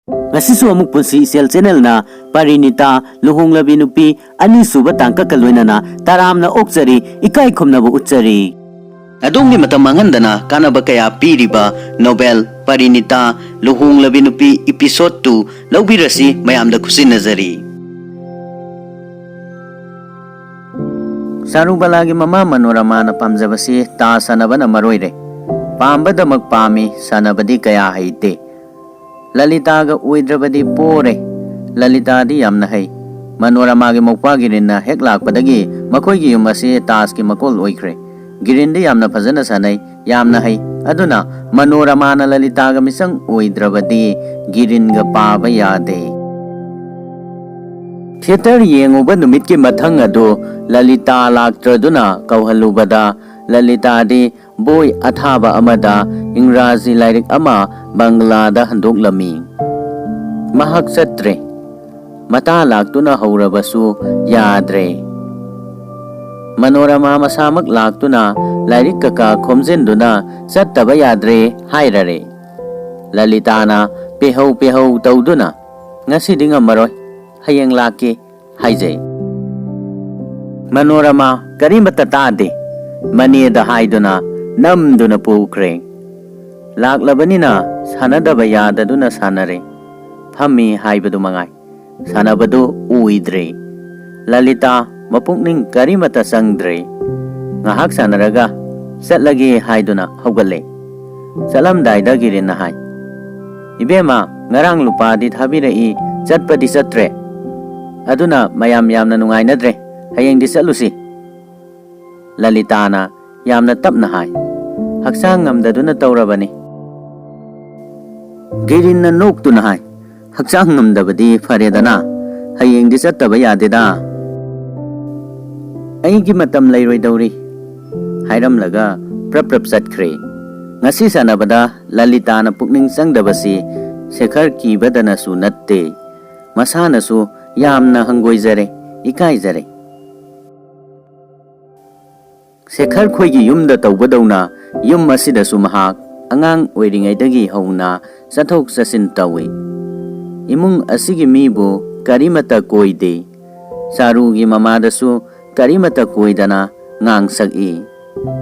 ngasisu amuk punsi sel channel na Parinita luhonglabi nupi ani suba tangka kaloinana taramna okjari ikai khumnabu uchari adongni matam mangandana kanaba kaya piriba novel Parinita luhonglabi nupi episode 2 lawbirasi mayamda kusinazari Sarubalagi mama Manorama na pamjabasi ta sanabana maroire pambada magpami sanabadi kaya haite Lalita ga uidrabadi pore Lalita di yamna hai Manorama gi mokpa girin na hek lakpadagi makoi gi yum asi task ki makol oikre girin di yamna phajana sanai yamna hai aduna Manorama na Lalita ga misang uidrabadi girin ga paba yade Theater yenguba numit ki mathang ado Lalita laktraduna kauhalubada Lalita di boy athaba amada Ingrazi lairik ama Banglada handok lami Mahak satre Mata laktuna haurabasu yadre Manorama masamak laktuna lairik kaka khomjenduna sattaba yadre hairare Lalitana pehau tauduna ngasi dinga maroy hayang laki haijay Manorama karimata tade Manida haiduna namduna pukre Laklabanina sanadaba yadaduna sanare Pami haibadu mangay Sanabadu uidre Lalita mapungning karimata sangdre Ngahak sanaraga Satlagi haiduna hawgale Salam dayda girin na hay Ibema ngarang lupa di thabirai Chatpa di satre Aduna mayam na nungay na dre Hayang di salusi Lalitana yamna tapna hay Haksang ngamdaduna tawrabani Girin na noktu na hay Haksang ngamdabadi faredana Hayang di sattaba yadida Aygi matam layroy dawri Hayram laga prap satkre Ngasi sanabada Lalitana pukning sangdabasi Sekhar kibadana su natte Masana su yamna hanggoy zare Ikay zare Sekhar khoigi yumda tawbadawna yum asida sumahak angang oiringaidagi hauna sathok sasin tawi imung asigi mibu karimata koide sarugi mamadasu karimata koidana ngang sagi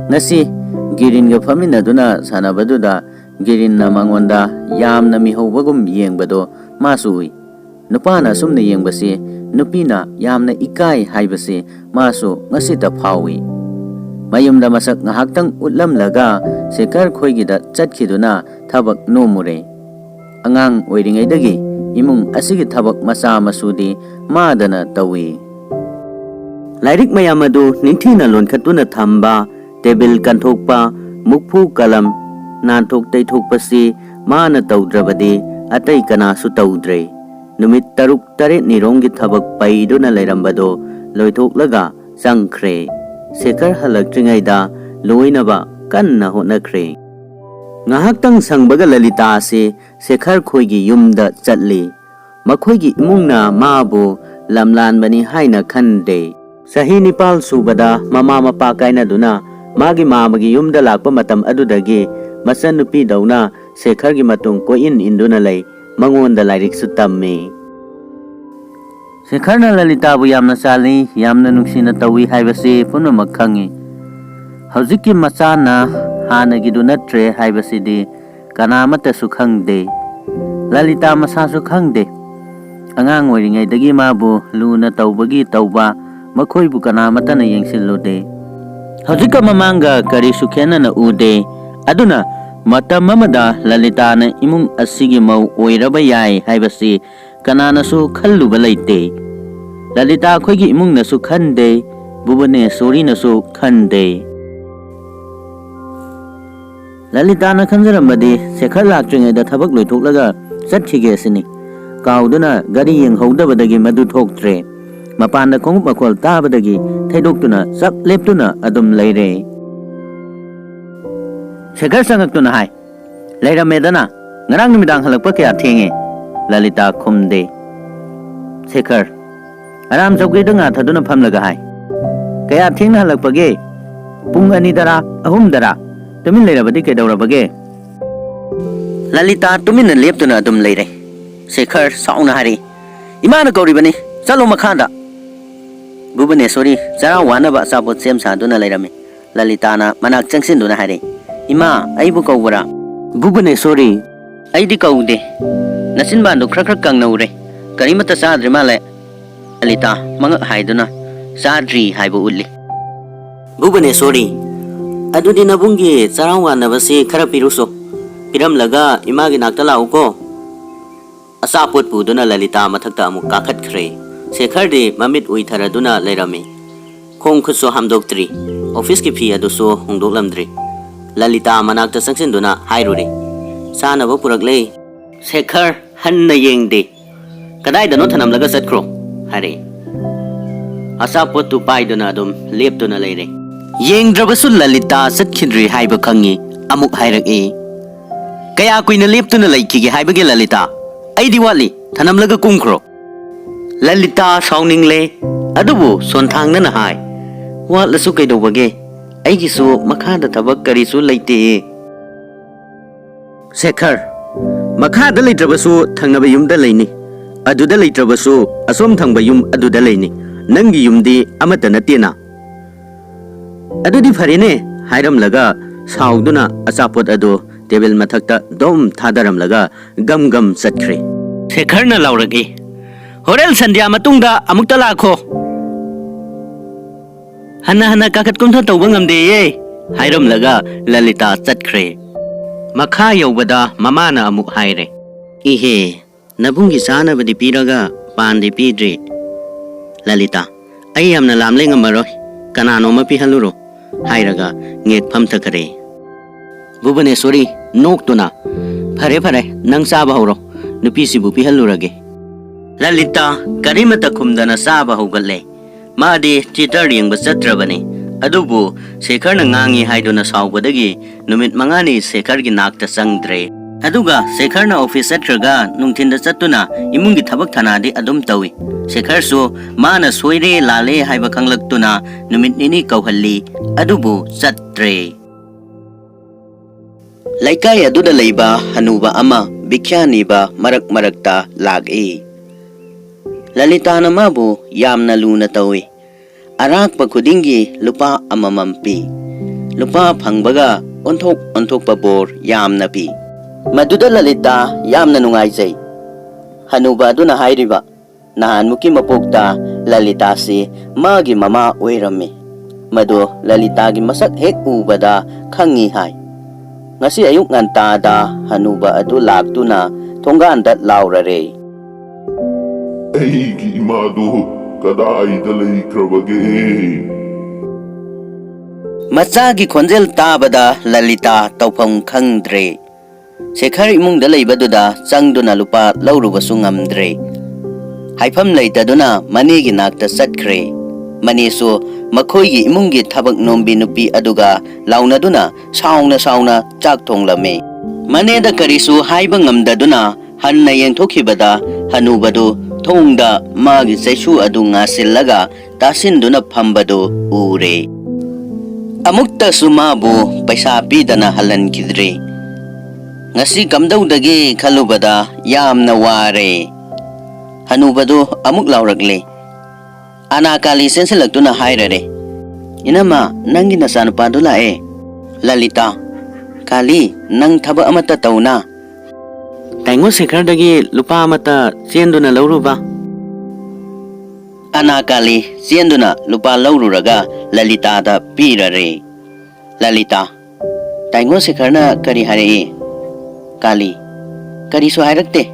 ngasi giringa faminaduna sanabaduda girinna mangonda yamna mihawbagum yengbado masui nupana sumna yengbasi nupina yamna ikai haibasi masu ngasita phawi Mayumda masak ngahaktang utlam laga Sekhar khoigida chatkiduna thabak nomure Angang oiringaidagi imung asigi thabak masa masudi madana tawi Lairik mayamadu ningthina lonkhatuna thamba Table kanthokpa mukphu kalam nanthok taithokpasi mana tawdrabadi atai kanasu tawdre Numit taruk taret nironggi thabak paiduna lairambado loithoklaga sangkhre Sekhar halagtringaida loinaba kanna honakre Ngahaktang sangbaga Lalita si Sekhar khoigi yumda chatli Makhoigi imungna mabu lamlanbani haina khande Sahi nipal subada mama mapa kaina duna Magi mamagi yumda lakpa matam adudagi Masanupi dauna Sekhar gi matung koin induna lay Mangonda lairik sutammi Sekhar na Lalita bu yamna sali yamna nuksina tawi haibasi puno makhangi Hauziki masana hanagi dunatre haibasi di kanamata sukhangde Lalita masasu khangde Angang oiringai dagi mabu luna tawbagi tawba makhoi bu kanamata na yengsillude Hauzika mamanga kari sukhena na ude Aduna matam mamada Lalita na imung asigi mau oiraba yai haibasi Kanana su khalluba laite Lalita khoigi imung na su khande bubane sori na su khande Lalita na khanjarambadi Sekhar laktringaida thabak loithoklaga chathige sini kauduna gari yenghawdabadagi madu thoktre mapanda khongup makhol tabadagi thaidoktuna sak leptuna adum leire Sekhar sangaktuna hai leiramedana ngarang numidang halakpa kaya thenge Lalita khumde Sekhar Aram chawki danga thaduna phamlaga hai Kaya thengna halakpage Pung ani dara ahum dara Tumin leirabadi kaidawrabage Lalita tumin na leptuna adum leire Shekhar sauna hari imana kauribani chalo makhada Bhubaneswari chara wanaba asapot sem saduna lairami Lalita na manak changsinduna hari Ima aibu kaubara Bhubaneswari aidi kaude nasin bandu khrak kangnaure karimata sadri male Lalita mangak haiduna sadri haibu ulli Bhubaneswari adudi nabungi chara wanabasi khara piruso piramlaga imagi nakta lauko Asapot puduna Lalita mathakta amuk kakhat khre Shekhar de mamit uitharaduna lairami khong khutso hamdoktri office ki phi aduso hongdoklamdri Lalita manakta sangsinduna hairuri sanaba puraklei Shekhar hanna yengde kadai dano thanamlaga satkhro hare Asapot tu paiduna adum leptuna leire yengdrabasu Lalita satkhidri haiba khangi amuk hairaki kaya kuina leptuna laikige haibage Lalita Aidi wali thanamlaga kumkhro Lalita sauningle adubu sonthangna na hai watlasu kaidobage aigisu makhada thabak karisu leite Shekhar makhada leitrabasu thangnaba yumda leini aduda leitrabasu asom thangba yum aduda leini nangi yumdi amata natena adudi pharine hairamlaga sauduna asapot adu table mathakta dom thadaramlaga gam gam satkhre Shekhar na lauragi horel sandhya matungda amukta lakho hana kakat kumtha tawba ngamde ye hairamlaga Lalita chatkhre makha yobada mamana amuk haire ihe nabungi sana badi piraga pandi pidri Lalita ai yamna lamle ngamaroi kanano ma pihaluro hairaga ngek phamtha kare Bhubaneswari noktuna phare nang saba horo nupi sibu pihalurage Lalita karimata khumdana saba hogalle maadi chitar yengba chatrabani adubu Shekhar na ngangi haiduna saubadagi numit mangani Shekhar gi nakta sangdre aduga Shekhar na office chatraga nungthinda chattuna imungi thabak thanadi adum tawi Shekhar su mana soire lale haiba khanglaktuna numit nini kauhalli adubu chatre Laikai aduda leiba hanuba ama bikhyaniba marakta lagi Lalita na mabu yamna luna tawi arakpa khudingi lupa amamampi lupa phangbaga onthok pabor yamna pi maduda Lalita yamna nungaijai hanuba aduna hairiba nahan muki mapokta Lalita si magi mama oirami madu Lalita gi masak hek ubada khangi hai Ngasi ayuk ngantada hanuba adu laktuna thonganda laurare Aigi imadu kadaida leikrabage Machagi khonjel tabada Lalita tawpham khangdre Shekhar imungda leibaduda changduna lupa laurubasu ngamdre haifam leitaduna manigi nakta chatkre Manisu makhoigi imungi thabak nombi nupi aduga launaduna sauna chak thonglame maneda karisu haiba ngamdaduna hanna yengthokhibada hanubadu thongda magi saisu adu ngasillaga tasinduna phambadu ure amukta sumabu paisa pidana halankidre ngasi kamdaudagi khalubada yamna ware hanubadu amuk lauragle Anakali senselagtuna hairare inama nangi nasanupadu lae Lalita kali nang thaba amata tauna Taingo Shekhar dagi lupa amata sienduna lauruba Anakali sienduna lupa laururaga Lalita da pirare Lalita Taingo Shekhar na kari hare kali kari su hairakte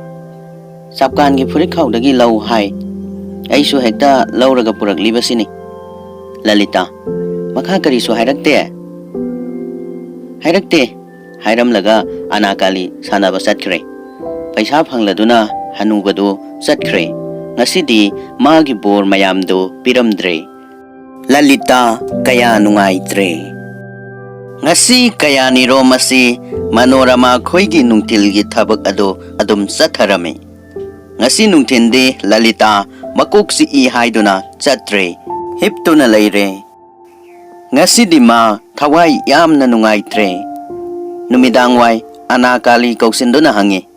sapkan gi furik khau dagi lau hai Aisu hekta lauraga purakliba sini Lalita makha karisu hairakte hairamlaga Anakali sanaba chatkre paisa phangladuna hanubadu chatkre ngasidi magi bor mayamdo piramdre Lalita kaya nungaitre ngasi kaya niro masi manorama khoigi nungtilgi thabak ado adum chatharame ngasi nungthinde Lalita makok si I haiduna chatre hiptuna leire ngasi dima thawai yamna nungaitre numidangwai Anakali kausinduna hangi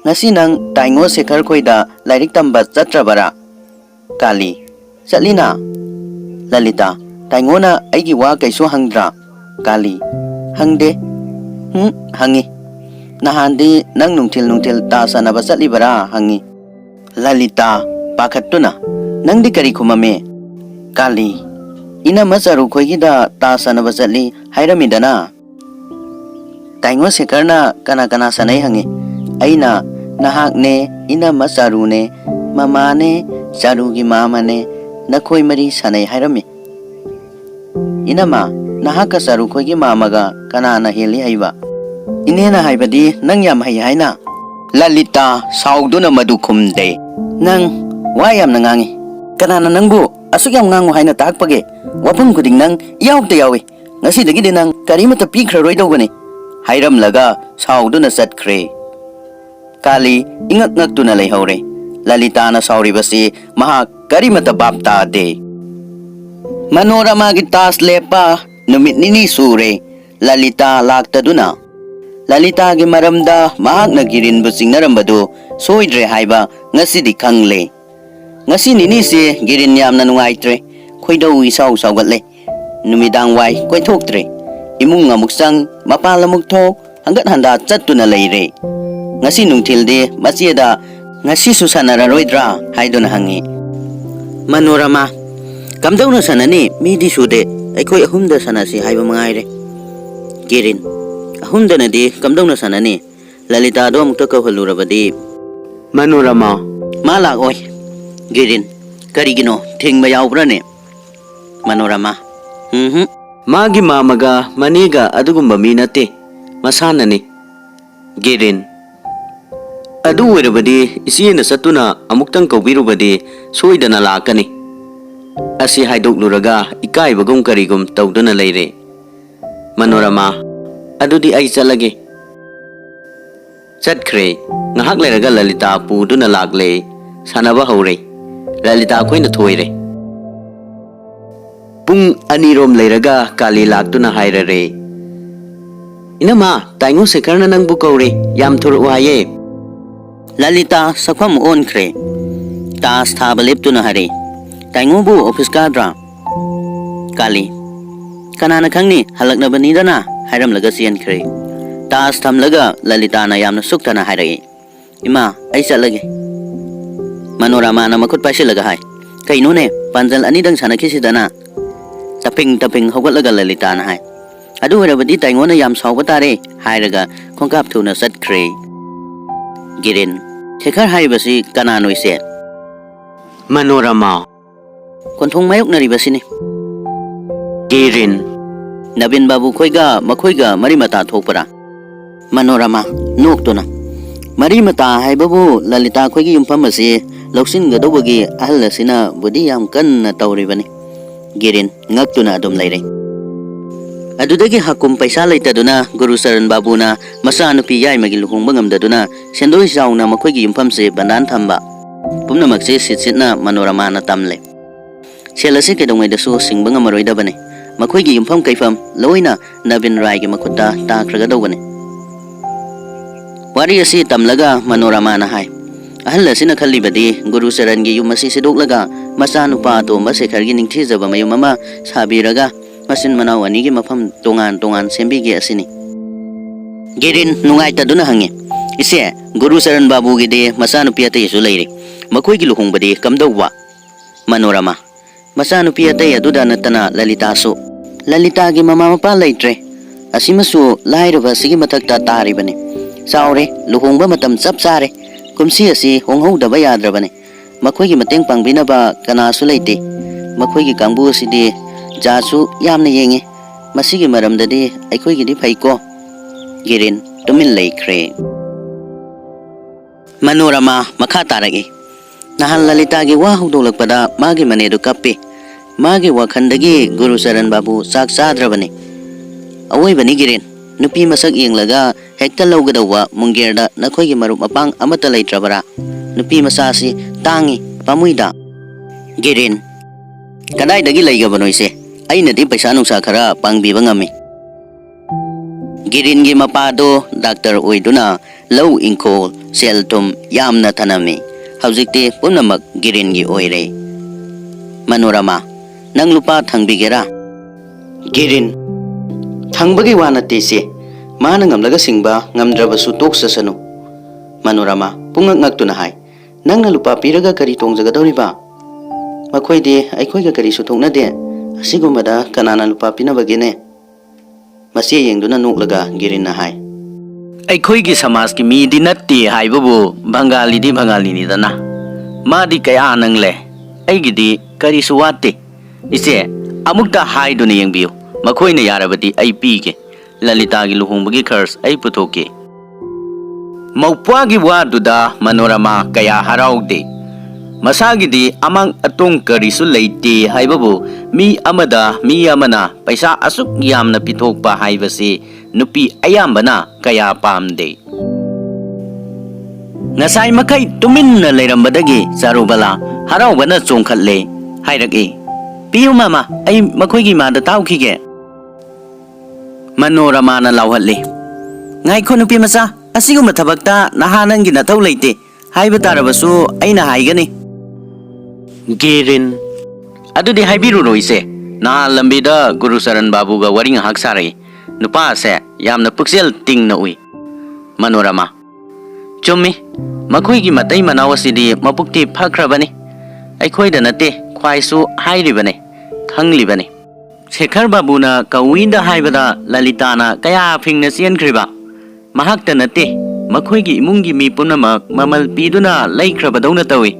ngasi nang taingo Shekhar khoida lairik tamba chatrabara? Kali: Chatlina. Lalita: taingo na aigi wa kaisu hangdra? Kali: hangde. Hangi. Nahandi nang nungtil ta sanaba chatlibara? Hangi. Lalita pakhattuna: nangdi kari khumame? Kali: ina macharu khoigida ta sanaba chatli hairamidana. Taingo Shekharna kana sanai? Hangi. Aina nahakne, ina macharune, mamane, charugi mamane, nakhoi mari sanai hairami. Inama nahaka charu khoigi mamaga kanana heli haiba? Inena haibadi nang yam hai haina. Lalita sauduna madu khumde: nang wa yamna ngangi. Kanana nangbu asuk yam ngangu haina takpage? Wafam khuding nang yaukta yawi. Ngasidagi nang karimata pikhraroi dogani hairamlaga sauduna chatkre. Kali ingak-ngak leihore. Lalita na sauribasi mahak karimata bap taade. Manorama gi tas lepa numit nini sure. Lalita laktaduna. Lalita gi maramda mahak na girinbu singnarambadu soidre haiba ngasidi khangle. Ngasi nini si girin yamna nungaitre. Khoidau isaw sawgatle. Numidang wai koithoktre. Imung amuk sang mapalamuk thok hanggat handa chattuna leire. Ngasi nungtilde masieda ngasi susanararoidra haiduna hangi. Manorama: kamdauna sanani midi sude aikoi ahumda sanasi haiba mangaire. Girin: ahumdana di kamdauna sanani? Lalita do amukta kauhalurabadi. Manorama: malak oi. Girin: karigino thingba yaubrane? Manorama: magi mamaga maniga adugumba mi nate, masanani. Girin: adu oirabadi isina satuna amuktang kaubirubadi soidana lakani. Asi haidokluraga ikaibagum karigum tawduna leire. Manorama: adudi ai chalage. Chatkre. Ngahak leiraga Lalita puduna lagle sanaba hore. Lalita khoina thoire. Pung anirom leiraga Kali laktuna hairare. Inama taingo Shekharna nangbu kaure yam thuru haye. Lalita sakwam onkre. Tas thaba leptuna hare. Taingo bu office kadra? Kali: kanana khangni halaknabani dana hairamlaga siankre. Tas thamlaga Lalita na yamna suktana hairage. Ima ai chatlage. Manorama na makut paisilaga hai. Kainone panjal anidang sanakisidana. Taping haugatlaga Lalita na hai. Adu oirabadi taingo na yam sauba tare hairaga khongkap thuna chatkre. Girin: Shekhar haibasi kananoise? Manorama: konthong mayok naribasini. Girin: Nabin babu khoiga makhoiga marimata thokpara? Manorama noktuna: marimata haibabu Lalita khoigi yumpham asi lausingadobagi ahal asina budi yam kanna tawribani. Girin ngaktuna adum leire. Adudagi hakum paisa leitaduna Guru Saran Babuna masanupi yaimagi luhungba ngamdaduna sendoi sauna makhoigi yumphamse bandan thamba. Pumnamakse sitsitna Manorama na tamle. Selasi kedongaidasu singba ngamaroidabane. Makhoigi yumpham kaifam loina Nabin Rai gi makhutta takraga dogane. Wari asi tamlaga Manorama na hai. Ahal asina khallibadi Guru Saran gi yum asi sidoklaga masanupa atomba Shekhar gi ningthijaba mayum ama sabiraga masin manau anigi mafam tongan sembigi asini. Girin nungaitaduna hangi. Ise Guru Saran Babu gi de masanupi atai su leire. Makhoigi luhungbadi kamdauwa? Manorama: masanupi atai aduda natana Lalita su. Lalita gi mama mapa leitre. Asimasu lairaba sigi mathakta taribane. Saure luhungba matam chap chare. Kumsi asi honghudaba yadrabane. Makhoigi mateng pangbinaba kanasu leite. Makhoigi kangbu asidi jasu yamna yenge. Masigi maramdadi aikhoigi di phaiko. Girin tumin leikre. Manorama makha taragi. Nahal Lalita gi wa hudolakpada magi manedu kappe. Magi wakhandagi Guru Saran Babu sak sadrabane. Awoibani Girin nupi masak yenglaga hekta lawgadawa munggerda nakhoigi marup mapang amata leitrabara. Nupi masasi tangi pamuida. Girin: kadaidagi leigabanoise? Ainadi paisa nungsa khara pangbiba ngami. Girin gi mapado Dr. Oiduna lau ingkol ꯁꯦꯜ ꯊꯨꯝ ꯌꯥꯝꯅ ꯊꯅꯝꯃꯤ ꯍꯧꯖꯤꯛꯇꯤ ꯄꯨꯝꯅꯃꯛ ꯒꯤꯔꯤꯟꯒꯤ ꯑꯣꯏꯔꯦ ꯃꯅꯣꯔꯃꯥ ꯅꯪ ꯂꯨꯄꯥ ꯊꯪꯕꯤꯒꯦꯔꯥ green ꯊꯪꯕꯒꯤ ꯋꯥ ꯅꯠꯇꯦ ꯏꯆꯦ ꯃꯥꯅ ꯉꯝꯂꯒ ꯁꯤꯡꯕ ꯉꯝꯗ꯭ꯔꯕꯁꯨ ꯇꯣꯛꯆꯁꯅꯨ ꯃꯅꯣꯔꯃꯥ ꯄꯨꯡꯉꯛ ꯉꯛꯇꯨꯅ ꯍꯥꯏ ꯅꯪꯅ ꯂꯨꯄꯥ ꯄꯤꯔꯒ ꯀꯔꯤ ꯇꯣꯡꯖꯒꯗꯧꯔꯤꯕ ꯃꯈꯣꯏꯗꯤ ꯑꯩꯈꯣꯏꯒ ꯀꯔꯤꯁꯨ ꯊꯣꯛꯅꯗꯦ ꯑꯁꯤꯒꯨꯝꯕꯗ ꯀꯅꯥꯅ ꯂꯨꯄꯥ ꯄꯤꯅꯕꯒꯦꯅꯦ ꯃꯁꯤ ꯌꯦꯡꯗꯨꯅ ꯅꯣꯛꯂꯒ ꯒꯤꯔꯤꯟꯅ ꯍꯥꯏ ꯑꯩꯈꯣꯏꯒꯤ ꯁꯃꯥꯖꯀꯤ ꯃꯤꯗꯤ ꯅꯠꯇꯦ ꯍꯥꯏꯕꯕꯨ ꯕꯪꯒꯥꯂꯤꯗꯤ ꯕꯪꯒꯥꯂꯤꯅꯤꯗꯅ ꯃꯥꯗꯤ ꯀꯌꯥ ꯅꯪꯂꯦ ꯑꯩꯒꯤꯗꯤ ꯀꯔꯤꯁꯨ ꯋꯥꯠꯇꯦ ꯏꯆꯦ ꯑꯃꯨꯛꯇ ꯍꯥꯏꯗꯨꯅ ꯌꯦꯡꯕꯤꯌꯨ ꯃꯈꯣꯏꯅ ꯌꯥꯔꯕꯗꯤ ꯑꯩ ꯄꯤꯒꯦ ꯂꯂꯤꯇꯥꯒꯤ ꯂꯨꯍꯣꯡꯕꯒꯤ ꯈꯔꯆ ꯑꯩ ꯄꯨꯊꯣꯛꯀꯦ ꯃꯧꯄ꯭ꯋꯥꯒꯤ ꯋꯥꯗꯨꯗ ꯃꯅꯣꯔꯃꯥ ꯀꯌꯥ ꯍꯔꯥꯎꯗꯦ ꯃꯁꯥꯒꯤꯗꯤ ꯑꯃꯥꯡ ꯑꯇꯣꯡ ꯀꯔꯤꯁꯨ ꯂꯩꯇꯦ ꯍꯥꯏꯕꯕꯨ ꯃꯤ ꯑꯃꯅ ꯄꯩꯁꯥ ꯑꯁꯨꯛ ꯌꯥꯝꯅ ꯄꯤꯊꯣꯛꯄ ꯍꯥꯏꯕꯁꯤ ꯅꯨꯄꯤ ꯑꯌꯥꯝꯕꯅ ꯀꯌꯥ ꯄꯥꯝꯗꯦ ꯉꯁꯥꯏ ꯃꯈꯩ ꯇꯨꯃꯤꯟꯅ ꯂꯩꯔꯝꯕꯗꯒꯤ ꯆꯥꯔꯨꯕꯂꯥ ꯍꯔꯥꯎꯕꯅ ꯆꯣꯡꯈꯠꯂꯦ ꯍꯥꯏꯔꯛꯏ ꯄꯤꯌꯨ ꯃꯥꯃꯥ ꯑꯩ ꯃꯈꯣꯏꯒꯤ ꯏꯃꯥꯗ ꯇꯥꯎꯈꯤꯒꯦ ꯃꯅꯣꯔꯃꯥꯅ ꯂꯥꯎꯍꯠꯂꯤ ꯉꯥꯏꯈꯣ ꯅꯨꯄꯤ ꯃꯆꯥ ꯑꯁꯤꯒꯨꯝꯕ ꯊꯕꯛꯇ ꯅꯍꯥ ꯅꯪꯒꯤ ꯅꯊꯧ ꯂꯩꯇꯦ ꯍꯥꯏꯕ ꯇꯥꯔꯕꯁꯨ ꯑꯩꯅ ꯍꯥꯏꯒꯅꯤ ꯒꯤꯔꯤꯟ ꯑꯗꯨꯗꯤ ꯍꯥꯏꯕꯤꯔꯨꯔꯣ ꯏꯆꯦ ꯅꯍꯥꯟ ꯂꯝꯕꯤꯗ ꯒꯨꯔꯨꯆꯔꯟ ꯕꯥꯕꯨꯒ ꯋꯥꯔꯤ ꯉꯥꯏꯍꯥꯛ ꯁꯥꯔꯛꯏ ꯅꯨꯄꯥ ꯑꯁꯦ ꯌꯥꯝꯅ ꯄꯨꯛꯆꯦꯜ ꯇꯤꯡꯅ ꯎꯏ ꯃꯅꯣꯔꯃꯥ ꯆꯨꯝꯃꯤ ꯃꯈꯣꯏꯒꯤ ꯃꯇꯩ ꯃꯅꯥꯎ ꯑꯁꯤꯗꯤ ꯃꯕꯨꯛꯇꯤ ꯐꯈ꯭ꯔꯕꯅꯤ ꯑꯩꯈꯣꯏꯗ ꯅꯠꯇꯦ ꯈ꯭ꯋꯥꯏꯁꯨ ꯍꯥꯏꯔꯤꯕꯅꯤ ꯈꯪꯂꯤꯕꯅꯤ ꯁꯦꯈꯔ ꯕꯥꯕꯨꯅ ꯀꯧꯏꯗ ꯍꯥꯏꯕꯗ ꯂꯂꯤꯇꯥꯅ ꯀꯌꯥ ꯐꯤꯡꯅ ꯆꯦꯟꯈ꯭ꯔꯤꯕ ꯃꯍꯥꯛꯇ ꯅꯠꯇꯦ ꯃꯈꯣꯏꯒꯤ ꯏꯃꯨꯡꯒꯤ ꯃꯤ ꯄꯨꯝꯅꯃꯛ ꯃꯃꯜ ꯄꯤꯗꯨꯅ ꯂꯩꯈ꯭ꯔꯕꯗꯧꯅ ꯇꯧꯏ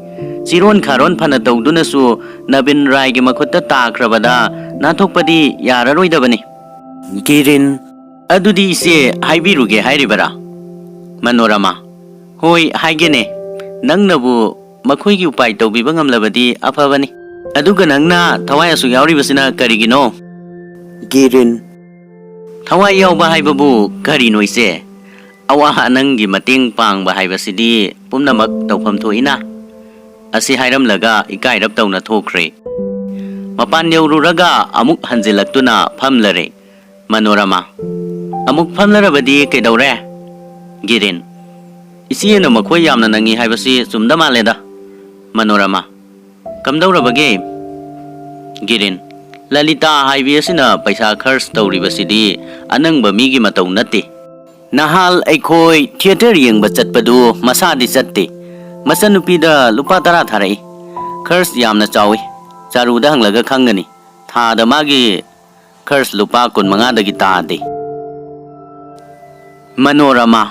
ꯆꯤꯔꯣꯟ ꯈꯥꯔꯣꯟ ꯐꯅ ꯇꯧꯗꯨꯅꯁꯨ ꯅꯕꯤꯟ ꯔꯥꯏꯒꯤ ꯃꯈꯨꯠꯇ ꯇꯥꯈ꯭ꯔꯕꯗ ꯅꯥꯟꯊꯣꯛꯄꯗꯤ ꯌꯥꯔꯔꯣꯏꯗꯕꯅꯤ ꯒꯤꯔꯤꯟ ꯑꯗꯨꯗꯤ ꯏꯆꯦ ꯍꯥꯏꯕꯤꯔꯨꯒꯦ ꯍꯥꯏꯔꯤꯕꯔꯥ ꯃꯅꯣꯔꯃꯥ ꯍꯣꯏ ꯍꯥꯏꯒꯦꯅꯦ ꯅꯪꯅꯕꯨ ꯃꯈꯣꯏꯒꯤ ꯎꯄꯥꯏ ꯇꯧꯕꯤꯕ ꯉꯝꯂꯕꯗꯤ ꯑꯐꯕꯅꯤ ꯑꯗꯨꯒ ꯅꯪꯅ ꯊꯋꯥꯏ ꯑꯁꯨꯛ ꯌꯥꯎꯔꯤꯕꯁꯤꯅ ꯀꯔꯤꯒꯤꯅꯣ ꯒꯤꯔꯤꯟ ꯊꯋꯥꯏ ꯌꯥꯎꯕ ꯍꯥꯏꯕꯕꯨ ꯀꯔꯤꯅꯣ ꯏꯆꯦ ꯑꯋꯥ ꯑꯅꯪꯒꯤ ꯃꯇꯦꯡ ꯄꯥꯡꯕ ꯍꯥꯏꯕꯁꯤꯗꯤ ꯄꯨꯝꯅꯃꯛ ꯇꯧꯐꯝ ꯊꯣꯛꯏꯅ ꯑꯁꯤ ꯍꯥꯏꯔꯝꯂꯒ ꯏꯀꯥꯏꯔꯞ ꯇꯧꯅ ꯊꯣꯛꯈ꯭ꯔꯦ ꯃꯄꯥꯟ ꯌꯧꯔꯨꯔꯒ ꯑꯃꯨꯛ ꯍꯟꯖꯤꯜꯂꯛꯇꯨꯅ ꯐꯝꯂꯔꯦ ꯃꯅꯣꯔꯃꯥ ꯑꯃꯨꯛ ꯐꯝꯂꯔꯕꯗꯤ ꯀꯩꯗꯧꯔꯦ ꯒꯤꯔꯤꯟ ꯏꯆꯦꯅ ꯃꯈꯣꯏ ꯌꯥꯝꯅ ꯅꯪꯉꯤ ꯍꯥꯏꯕꯁꯤ ꯆꯨꯝꯗ ꯃꯥꯜꯂꯦꯗ ꯃꯅꯣꯔꯃꯥ ꯀꯝꯗꯧꯔꯕꯒꯦ ꯒꯤꯔꯤꯟ ꯂꯂꯤꯇꯥ ꯍꯥꯏꯕꯤ ꯑꯁꯤꯅ ꯄꯩꯁꯥ ꯈꯔꯆ ꯇꯧꯔꯤꯕꯁꯤꯗꯤ ꯑꯅꯪꯕ ꯃꯤꯒꯤ ꯃꯇꯧ ꯅꯠꯇꯦ ꯅꯍꯥꯜ ꯑꯩꯈꯣꯏ ꯊꯤꯌꯦꯇꯔ ꯌꯦꯡꯕ ꯆꯠꯄꯗꯨ ꯃꯁꯥꯗꯤ ꯆꯠꯇꯦ ꯃꯆꯟꯅꯨꯄꯤꯗ ꯂꯨꯄꯥ 10 ꯊꯥꯔꯛꯏ ꯈꯔꯆ ꯌꯥꯝꯅ ꯆꯥꯎꯏ ꯆꯥꯔꯨꯗ ꯍꯪꯂꯒ ꯈꯪꯒꯅꯤ ꯊꯥꯗ ꯃꯥꯒꯤ ꯈꯔꯆ ꯂꯨꯄꯥ 25 ꯇꯥꯗꯦ ꯃꯅꯣꯔꯃꯥ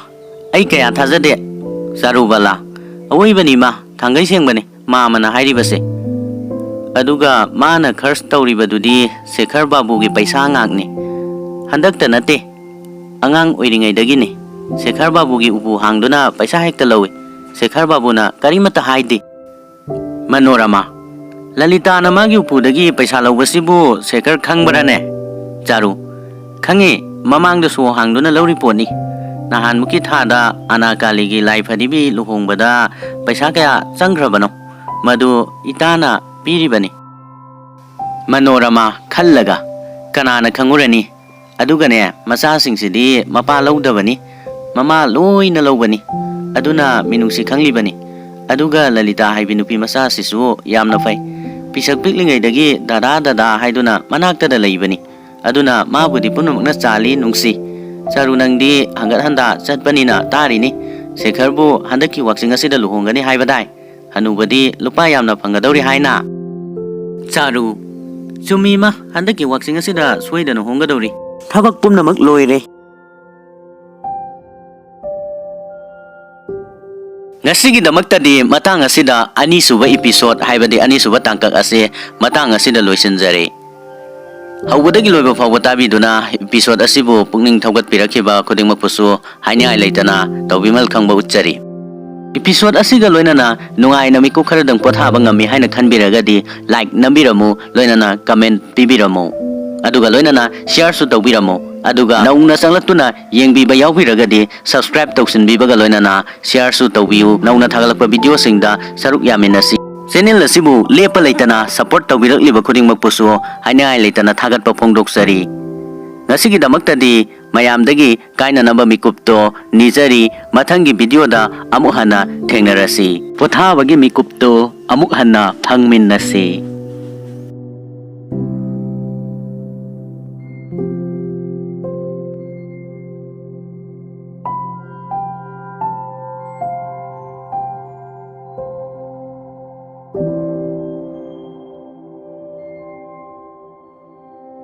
ꯑꯩ ꯀꯌꯥ ꯊꯥꯖꯗꯦ ꯆꯥꯔꯨꯕꯂꯥ ꯑꯋꯣꯏꯕꯅꯤ ꯃꯥ ꯊꯥꯡꯒꯩ ꯁꯦꯡꯕꯅꯤ ꯃꯥꯃꯅ ꯍꯥꯏꯔꯤꯕꯁꯦ ꯑꯗꯨꯒ ꯃꯥꯅ ꯈꯔꯆ ꯇꯧꯔꯤꯕꯗꯨꯗꯤ ꯁꯦꯈꯔ ꯕꯥꯕꯨꯒꯤ ꯄꯩꯁꯥ ꯉꯥꯛꯅꯤ ꯍꯟꯗꯛꯇ ꯅꯠꯇꯦ ꯑꯉꯥꯡ ꯑꯣꯏꯔꯤꯉꯩꯗꯒꯤꯅꯤ ꯁꯦꯈꯔ ꯕꯥꯕꯨꯒꯤ ꯎꯄꯨ ꯍꯥꯡꯗꯨꯅ ꯄꯩꯁꯥ ꯍꯦꯛꯇ ꯂꯧꯏ ꯁꯦꯈꯔ ꯕꯥꯕꯨꯅ ꯀꯔꯤꯃꯠꯇ ꯍꯥꯏꯗꯦ ꯃꯅꯣꯔꯃꯥ ꯂꯂꯤꯇꯥꯅ ꯃꯥꯒꯤ ꯎꯄꯨꯗꯒꯤ ꯄꯩꯁꯥ ꯂꯧꯕꯁꯤꯕꯨ ꯁꯦꯈꯔ ꯈꯪꯕ꯭ꯔꯥꯅꯦ ꯆꯥꯔꯨ ꯈꯪꯉꯤ ꯃꯃꯥꯡꯗ ꯁꯣ ꯍꯥꯡꯗꯨꯅ ꯂꯧꯔꯤ ꯄꯣꯠꯅꯤ ꯅꯍꯥꯟꯃꯨꯛꯀꯤ ꯊꯥꯗ ꯑꯅꯥꯀꯥꯂꯤꯒꯤ ꯂꯥꯏ ꯐꯗꯤꯕꯤ ꯂꯨꯍꯣꯡꯕꯗ ꯄꯩꯁꯥ ꯀꯌꯥ ꯆꯪꯈ꯭ꯔꯕꯅꯣ ꯃꯗꯨ ꯏꯇꯥꯅ ꯄꯤꯔꯤꯕꯅꯤ ꯃꯅꯣꯔꯃꯥ ꯈꯜꯂꯒ ꯀꯅꯥꯅ ꯈꯪꯉꯨꯔꯅꯤ ꯑꯗꯨꯒꯅꯦ ꯃꯆꯥꯁꯤꯡꯁꯤꯗꯤ ꯃꯄꯥ ꯂꯧꯗꯕꯅꯤ ꯃꯃꯥ ꯂꯣꯏꯅ ꯂꯧꯕꯅꯤ ꯑꯗꯨꯅ ꯃꯤꯅꯨꯡꯁꯤ ꯈꯪꯂꯤꯕꯅꯤ ꯑꯗꯨꯒ ꯂꯂꯤꯇꯥ ꯍꯥꯏꯕꯤ ꯅꯨꯄꯤ ꯃꯆꯥꯁꯤꯁꯨ ꯌꯥꯝꯅ ꯐꯩ ꯄꯤꯁꯛ ꯄꯤꯛꯂꯤꯉꯩꯗꯒꯤ ꯗꯥꯗꯥ ꯍꯥꯏꯗꯨꯅ ꯃꯅꯥꯛꯇꯗ ꯂꯩꯕꯅꯤ ꯑꯗꯨꯅ ꯃꯥꯕꯨꯗꯤ ꯄꯨꯝꯅꯃꯛꯅ ꯆꯥꯜꯂꯤ ꯅꯨꯡꯁꯤ ꯆꯥꯔꯨ ꯅꯪꯗꯤ ꯍꯪꯒꯠ ꯍꯟꯗꯥ ꯆꯠꯄꯅꯤꯅ ꯇꯥꯔꯤꯅꯤ ꯁꯦꯈꯔꯕꯨ ꯍꯟꯗꯛꯀꯤ ꯋꯥꯛꯆꯤꯡ ꯑꯁꯤꯗ ꯂꯨꯍꯣꯡꯒꯅꯤ ꯍꯥꯏꯕꯗꯥꯏ ꯍꯅꯨꯕꯗꯤ ꯂꯨꯄꯥ ꯌꯥꯝꯅ ꯐꯪꯒꯗꯧꯔꯤ ꯍꯥꯏꯅ ꯆꯥꯔꯨ ꯆꯨꯝꯃꯤꯃ ꯍꯟꯗꯛꯀꯤ ꯋꯥꯛꯆꯤꯡ ꯑꯁꯤꯗ ꯁꯣꯏꯗꯅ ꯍꯣꯡꯒꯗꯧꯔꯤ ꯊꯕꯛ ꯄꯨꯝꯅꯃꯛ ꯂꯣꯏꯔꯦ ꯉꯁꯤꯒꯤꯗꯃꯛꯇꯗꯤ ꯃꯇꯥꯡ ꯑꯁꯤꯗ ꯑꯅꯤꯁꯨꯕ ꯏꯄꯤꯁꯣꯗ ꯍꯥꯏꯕꯗꯤ ꯑꯅꯤꯁꯨꯕ ꯇꯥꯡꯀꯛ ꯑꯁꯤ ꯃꯇꯥꯡ ꯑꯁꯤꯗ ꯂꯣꯏꯁꯤꯟꯖꯔꯦ ꯍꯧꯕꯗꯒꯤ ꯂꯣꯏꯕ ꯐꯥꯎꯕ ꯇꯥꯕꯤꯗꯨꯅ ꯏꯄꯤꯁꯣꯗ ꯑꯁꯤꯕꯨ ꯄꯨꯛꯅꯤꯡ ꯊꯧꯒꯠꯄꯤꯔꯛꯈꯤꯕ ꯈꯨꯗꯤꯡꯃꯛꯄꯨꯁꯨ ꯍꯥꯏꯅꯤꯡꯉꯥꯏ ꯂꯩꯇꯅ ꯇꯧꯕꯤꯃꯜ ꯈꯪꯕ ꯎꯠꯆꯔꯤ episode असिगा लोइनाना नुंगाइना Miku खरदंग पोथाबा ngami haina khanbiragadi like nambiramu loinana comment pibiramu aduga loinana share su tawbiramu aduga nauna sanglatuna yengbiba yaubiragadi subscribe tawsinbibaga loinana share su tawbiu nauna thagalakpa video singda saruk yaminasi channel asibu lepa leitana support tawbirakliba khudingmakpusu haina leitana thagatpa phongdoksari Ngasigidamaktadi mayamdagi kainanaba mikupto nijari matangi videoda amuk hana thengnarasi. Pothabagi mikupto amuk hana phangminnasi.